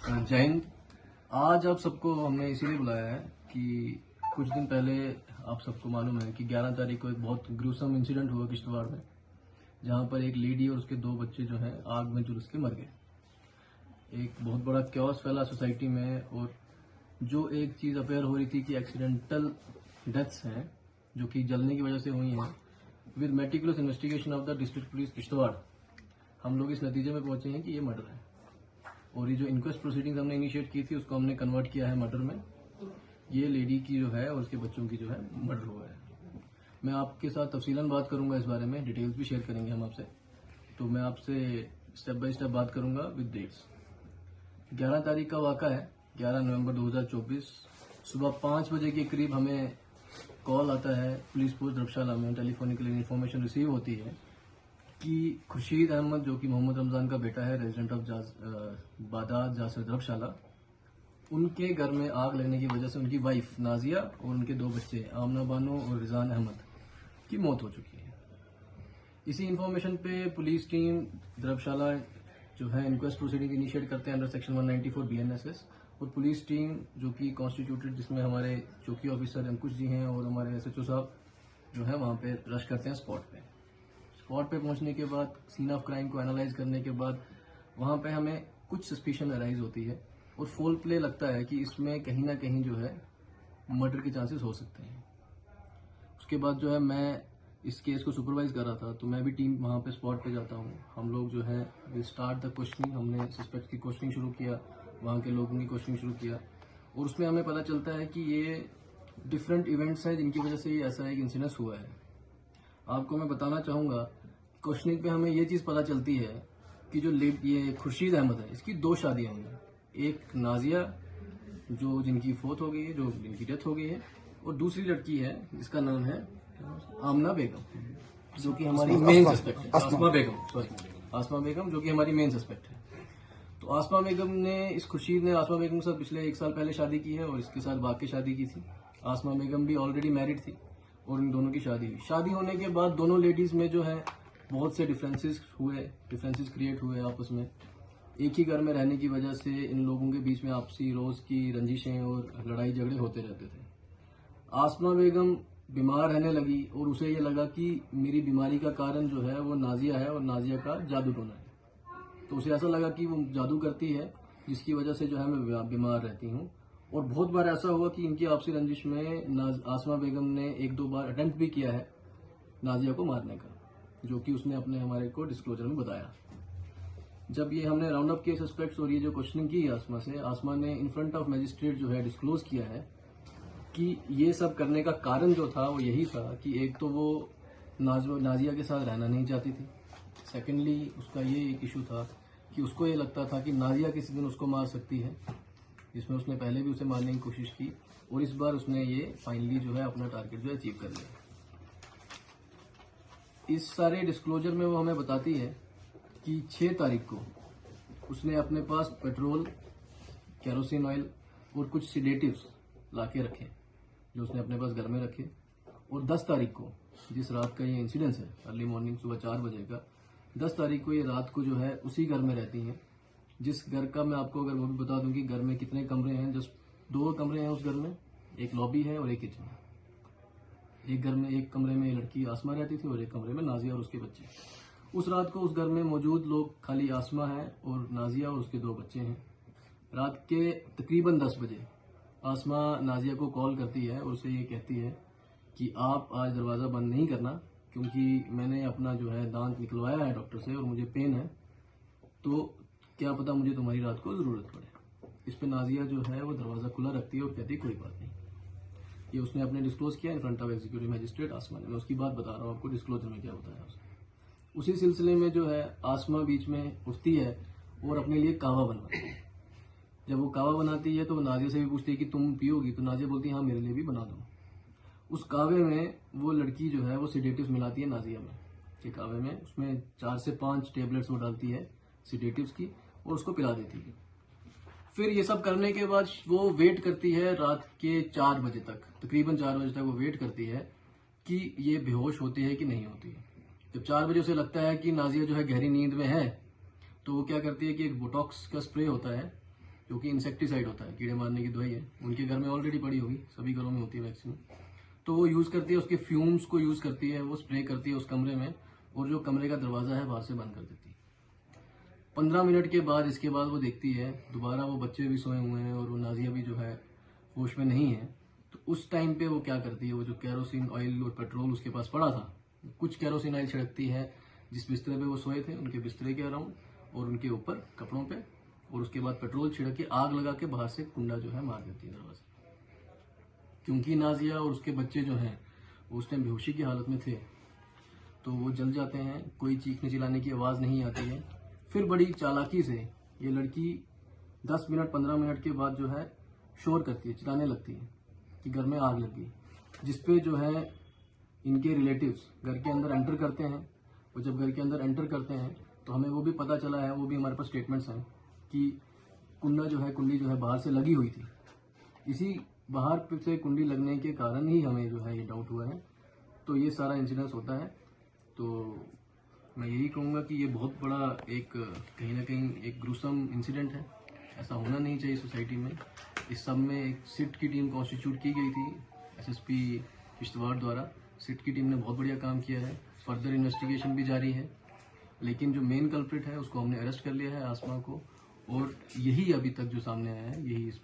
जय हिंद। आज आप सबको हमने इसीलिए बुलाया है कि कुछ दिन पहले आप सबको मालूम है कि 11 तारीख को एक बहुत ग्रूसम इंसिडेंट हुआ किश्तवाड़ में, जहां पर एक लेडी और उसके 2 बच्चे जो हैं आग में झुलस के मर गए। एक बहुत बड़ा क्योस फैला सोसाइटी में, और जो एक चीज़ अपेयर हो रही थी कि एक्सीडेंटल डेथ्स हैं जो कि जलने की वजह से हुई हैं, with meticulous investigation of the district police Kishtwar हम लोग इस नतीजे में पहुंचे हैं कि ये मर्डर है। और ये जो इंक्वेस्ट प्रोसीडिंग्स हमने इनिशिएट की थी उसको हमने कन्वर्ट किया है मर्डर में। ये लेडी की जो है और उसके बच्चों की जो है मर्डर हुआ है। मैं आपके साथ तफसीलन बात करूंगा इस बारे में, डिटेल्स भी शेयर करेंगे हम आपसे। तो मैं आपसे स्टेप बाय स्टेप बात करूंगा विद डेट्स। 11 तारीख का वाक़ा है, 11 नवंबर 2024 सुबह 5 बजे के करीब हमें कॉल आता है पुलिस पोस्ट धर्मशाला में। टेलीफोनिकली इन्फॉर्मेशन रिसीव होती है कि खुर्शीद अहमद, जो कि मोहम्मद रमजान का बेटा है, रेजिडेंट ऑफ बादात जासर धर्मशाला, उनके घर में आग लगने की वजह से उनकी वाइफ नाजिया और उनके 2 बच्चे आमना बानो और रिजान अहमद की मौत हो चुकी है। इसी इन्फॉर्मेशन पे पुलिस टीम धर्मशाला जो है इंक्वेस्ट प्रोसीडिंग इनिशिएट करते हैं अंडर सेक्शन 194 BNSS, और पुलिस टीम जो कि कॉन्स्टिट्यूटेड, जिसमें हमारे चौकी ऑफिसर अंकुश जी हैं और हमारे SHO साहब जो है वहाँ पे रश करते हैं स्पॉट पे। स्पॉट पे पहुंचने के बाद सीन ऑफ क्राइम को एनालाइज करने के बाद वहां पे हमें कुछ सस्पिशन अराइज होती है और फोल प्ले लगता है कि इसमें कहीं ना कहीं जो है मर्डर के चांसेस हो सकते हैं। उसके बाद जो है मैं इस केस को सुपरवाइज कर रहा था, तो मैं भी टीम वहां पे स्पॉट पे जाता हूँ। हम लोग जो है वी स्टार्ट द क्वेश्चनिंग, हमने सस्पेक्ट की क्वेश्चनिंग शुरू किया, वहाँ के लोगों की क्वेश्चनिंग शुरू किया, और उसमें हमें पता चलता है कि ये डिफरेंट इवेंट्स हैं जिनकी वजह से ऐसा एक इंसिडेंस हुआ है। आपको मैं बताना चाहूंगा, क्वेश्चनिंग पे हमें ये चीज पता चलती है कि जो ये खुर्शीद अहमद है, इसकी 2 शादियां हुई हैं। एक नाजिया जो जिनकी फोत हो गई है, जो जिनकी डेथ हो गई है, और दूसरी लड़की है जिसका नाम है आमना बेगम, जो कि हमारी मेन सस्पेक्ट है। आसमा बेगम जो कि हमारी मेन सस्पेक्ट है। तो आसमा बेगम ने, इस खुर्शीद ने आसमा बेगम के साथ पिछले 1 साल पहले शादी की है और इसके साथ बाकी शादी की थी। आसमा बेगम भी ऑलरेडी मैरिड थी और इन दोनों की शादी हुई। शादी होने के बाद दोनों लेडीज में जो है बहुत से डिफरेंसेस क्रिएट हुए आपस में। एक ही घर में रहने की वजह से इन लोगों के बीच में आपसी रोज की रंजिशें और लड़ाई झगड़े होते रहते थे। आसमा बेगम बीमार रहने लगी और उसे ये लगा कि मेरी बीमारी का कारण जो है वो नाजिया है और नाजिया का जादू टोना है। तो उसे ऐसा लगा कि वो जादू करती है जिसकी वजह से जो है मैं बीमार रहती हूँ। और बहुत बार ऐसा हुआ कि इनकी आपसी रंजिश में आसमा बेगम ने 1-2 बार अटेम्प्ट भी किया है नाजिया को मारने का, जो कि उसने अपने हमारे को डिस्क्लोजर में बताया। जब ये हमने राउंड अप किए सस्पेक्ट्स और ये जो क्वेश्चनिंग की आसमा से, आसमा ने इन फ्रंट ऑफ मजिस्ट्रेट जो है डिस्क्लोज किया है कि ये सब करने का कारण जो था वो यही था कि एक तो वो नाजिया के साथ रहना नहीं चाहती थी। सेकेंडली उसका ये एक इशू था कि उसको ये लगता था कि नाजिया किसी दिन उसको मार सकती है, जिसमें उसने पहले भी उसे मारने की कोशिश की, और इस बार उसने ये फाइनली जो है अपना टारगेट जो है अचीव कर लिया। इस सारे डिस्क्लोजर में वो हमें बताती है कि 6 तारीख को उसने अपने पास पेट्रोल, केरोसिन ऑयल और कुछ सिडेटिव्स लाके रखे, जो उसने अपने पास घर में रखे। और 10 तारीख को, जिस रात का ये इंसिडेंस है, अर्ली मॉर्निंग सुबह 4 बजे का, 10 तारीख को ये रात को जो है उसी घर में रहती हैं। जिस घर का मैं आपको अगर वो भी बता दूं कि घर में कितने कमरे हैं, जस्ट 2 कमरे हैं उस घर में, एक लॉबी है और एक किचन। एक घर में, एक कमरे में लड़की आसमा रहती थी और एक कमरे में नाजिया और उसके बच्चे। उस रात को उस घर में मौजूद लोग खाली आसमा है और नाजिया और उसके 2 बच्चे हैं। रात के तकरीबन 10 बजे आसमा नाजिया को कॉल करती है और उसे ये कहती है कि आप आज दरवाज़ा बंद नहीं करना, क्योंकि मैंने अपना जो है दांत निकलवाया है डॉक्टर से और मुझे पेन है, तो क्या पता मुझे तुम्हारी रात को ज़रूरत पड़े। इस पे नाजिया जो है वो दरवाज़ा खुला रखती है और कहती है कोई बात नहीं। ये उसने अपने डिस्क्लोज किया in front of executive magistrate Asma ने। मैं उसकी बात बता रहा हूँ आपको, डिस्क्लोजर में क्या बताया उसने। उसी सिलसिले में जो है आसमा बीच में उठती है और अपने लिए कावा बनवाती है। जब वो कावा बनाती है तो वो नाजिया से भी पूछती है कि तुम पियोगी, तो नाजिया बोलती है हाँ मेरे लिए भी बना दो। उस कावे में वो लड़की जो है वो सिडेटिव्स मिलाती है नाजिया में के कावे में, उसमें 4 से 5 टेबलेट्स वो डालती है सिडेटिव्स की और उसको पिला देती है। फिर ये सब करने के बाद वो वेट करती है रात के 4 बजे तक, तकरीबन 4 बजे तक वो वेट करती है कि ये बेहोश होती है कि नहीं होती है। जब 4 बजे उसे लगता है कि नाजिया जो है गहरी नींद में है, तो वो क्या करती है कि एक बोटॉक्स का स्प्रे होता है जो कि इंसेक्टिसाइड होता है, कीड़े मारने की दवाई है। उनके घर में ऑलरेडी पड़ी होगी, सभी घरों में होती है वैक्सीन। तो वो यूज़ करती है, उसके फ्यूम्स को यूज़ करती है, वो स्प्रे करती है उस कमरे में, और जो कमरे का दरवाज़ा है बाहर से बंद कर देती है। 15 मिनट के बाद इसके बाद वो देखती है दोबारा वो बच्चे भी सोए हुए हैं और वो नाजिया भी जो है होश में नहीं है। तो उस टाइम पे वो क्या करती है, वो जो कैरोसिन ऑयल और पेट्रोल उसके पास पड़ा था, कुछ कैरोसिन ऑयल छिड़कती है जिस बिस्तरे पे वो सोए थे उनके बिस्तरे के अराउंड और उनके ऊपर कपड़ों पे, और उसके बाद पेट्रोल छिड़क के आग लगा के बाहर से कुंडा जो है मार देती है दरवाजे। क्योंकि नाजिया और उसके बच्चे जो हैं वो उस टाइम बेहोशी की हालत में थे, तो वो जल जाते हैं, कोई चीखने चिल्लाने की आवाज़ नहीं आती है। फिर बड़ी चालाकी से ये लड़की 10 मिनट 15 मिनट के बाद जो है शोर करती है, चिल्लाने लगती है कि घर में आग लग गई, जिसपे जो है इनके रिलेटिव्स घर के अंदर एंटर करते हैं। और जब घर के अंदर एंटर करते हैं तो हमें वो भी पता चला है, वो भी हमारे पास स्टेटमेंट्स हैं कि कुंडी जो है बाहर से लगी हुई थी। इसी बाहर से कुंडी लगने के कारण ही हमें जो है ये डाउट हुआ है। तो ये सारा इंसिडेंस होता है। तो मैं यही कहूँगा कि ये बहुत बड़ा एक कहीं ना कहीं एक ग्रूसम इंसिडेंट है, ऐसा होना नहीं चाहिए सोसाइटी में। इस सब में एक सिट की टीम कॉन्स्टिट्यूट की गई थी एसएसपी किश्तवाड़ द्वारा। सिट की टीम ने बहुत बढ़िया काम किया है, फर्दर इन्वेस्टिगेशन भी जारी है, लेकिन जो मेन कल्प्रिट है उसको हमने अरेस्ट कर लिया है, आसमा को, और यही अभी तक जो सामने आया है यही इसमें